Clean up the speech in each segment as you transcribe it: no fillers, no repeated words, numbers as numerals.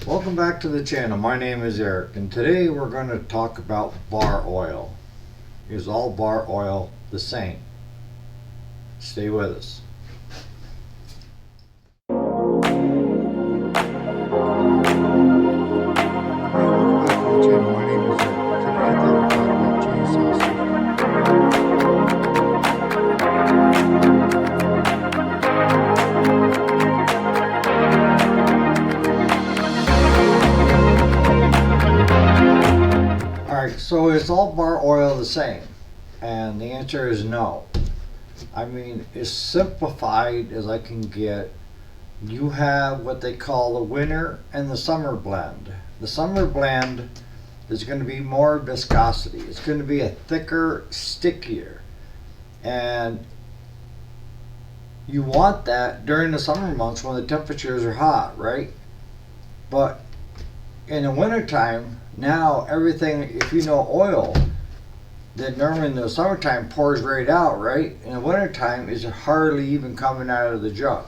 Welcome back to the channel. My name is Eric, and today we're going to talk about bar oil. Is all bar oil the same? Stay with us. Alright, so is all bar oil the same? And the answer is no. I mean, as simplified as I can get, you have what they call the winter and the summer blend. The summer blend is going to be more viscosity. It's going to be a thicker, stickier. And you want that during the summer months when the temperatures are hot, right? But in the wintertime, now everything, if you know oil, that normally in the summertime pours right out, right? In the wintertime, is hardly even coming out of the jug.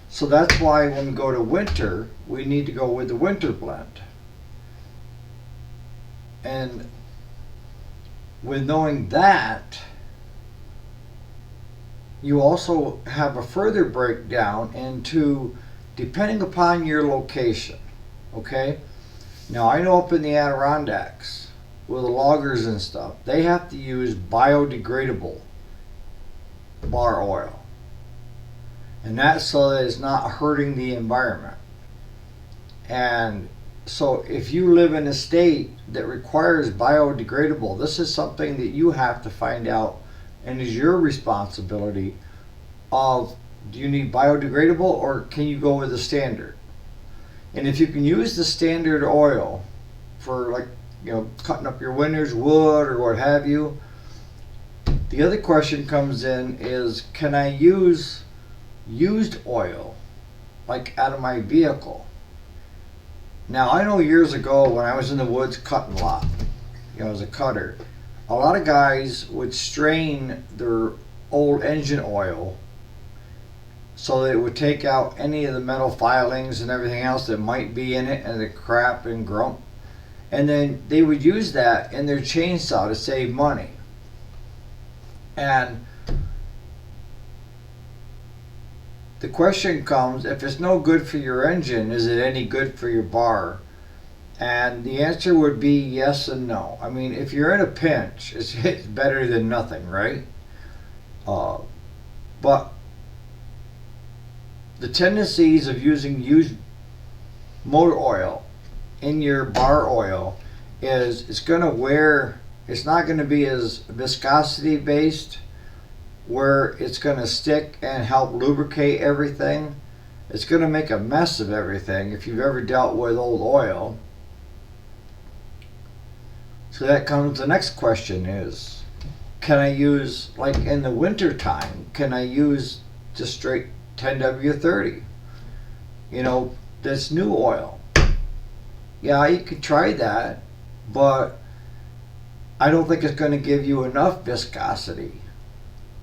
So that's why when we go to winter, we need to go with the winter blend. And with knowing that, you also have a further breakdown into depending upon your location. Okay? Now I know up in the Adirondacks with the loggers and stuff, they have to use biodegradable bar oil. And that's so that it's not hurting the environment. And so if you live in a state that requires biodegradable, this is something that you have to find out and is your responsibility of, do you need biodegradable or can you go with the standard? And if you can use the standard oil for, like, you know, cutting up your winter's wood or what have you, the other question comes in is, can I use used oil like out of my vehicle? Now I know years ago when I was in the woods cutting a lot, you know, as a cutter, a lot of guys would strain their old engine oil so that it would take out any of the metal filings and everything else that might be in it and the crap and grump. And then they would use that in their chainsaw to save money. And the question comes, if it's no good for your engine, is it any good for your bar? And the answer would be yes and no. I mean, if you're in a pinch, it's better than nothing, right? But the tendencies of using used motor oil in your bar oil is it's going to wear, it's not going to be as viscosity based where it's going to stick and help lubricate everything. It's going to make a mess of everything if you've ever dealt with old oil. So that comes, the next question is, can I use, like in the winter time, can I use just straight 10W30? You know, this new oil. Yeah, you could try that, but I don't think it's going to give you enough viscosity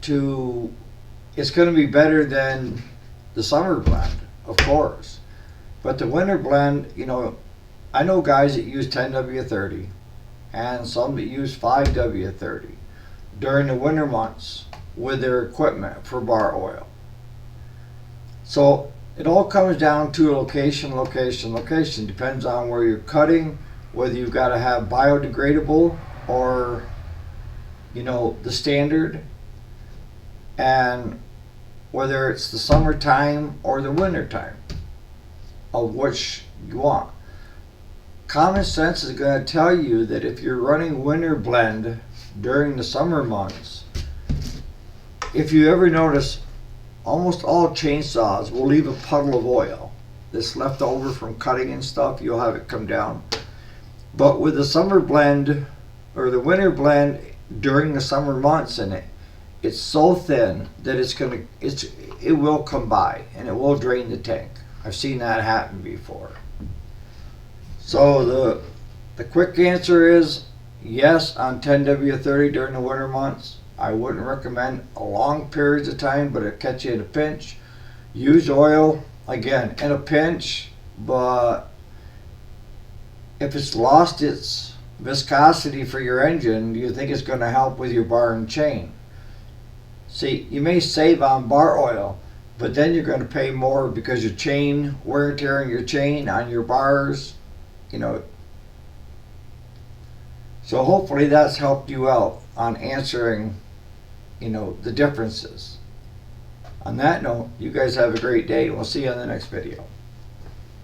to, it's going to be better than the summer blend, of course. But the winter blend, you know, I know guys that use 10W30 and some that use 5W30 during the winter months with their equipment for bar oil. So it all comes down to location. Depends on where you're cutting, whether you've got to have biodegradable or, you know, the standard, and whether it's the summertime or the winter time of which you want. Common sense is going to tell you that if you're running winter blend during the summer months, if you ever notice, almost all chainsaws will leave a puddle of oil that's left over from cutting and stuff. You'll have it come down. But with the summer blend or the winter blend during the summer months in it, it's so thin that it will come by and it will drain the tank. I've seen that happen before. So the quick answer is yes on 10W30 during the winter months. I wouldn't recommend a long periods of time, but it'll catch you in a pinch. Use oil, again, in a pinch, but if it's lost its viscosity for your engine, do you think it's going to help with your bar and chain? See, you may save on bar oil, but then you're going to pay more because your chain, wear and tear on your chain, on your bars, you know. So hopefully that's helped you out on answering, the differences. On that note, you guys have a great day. We'll see you on the next video.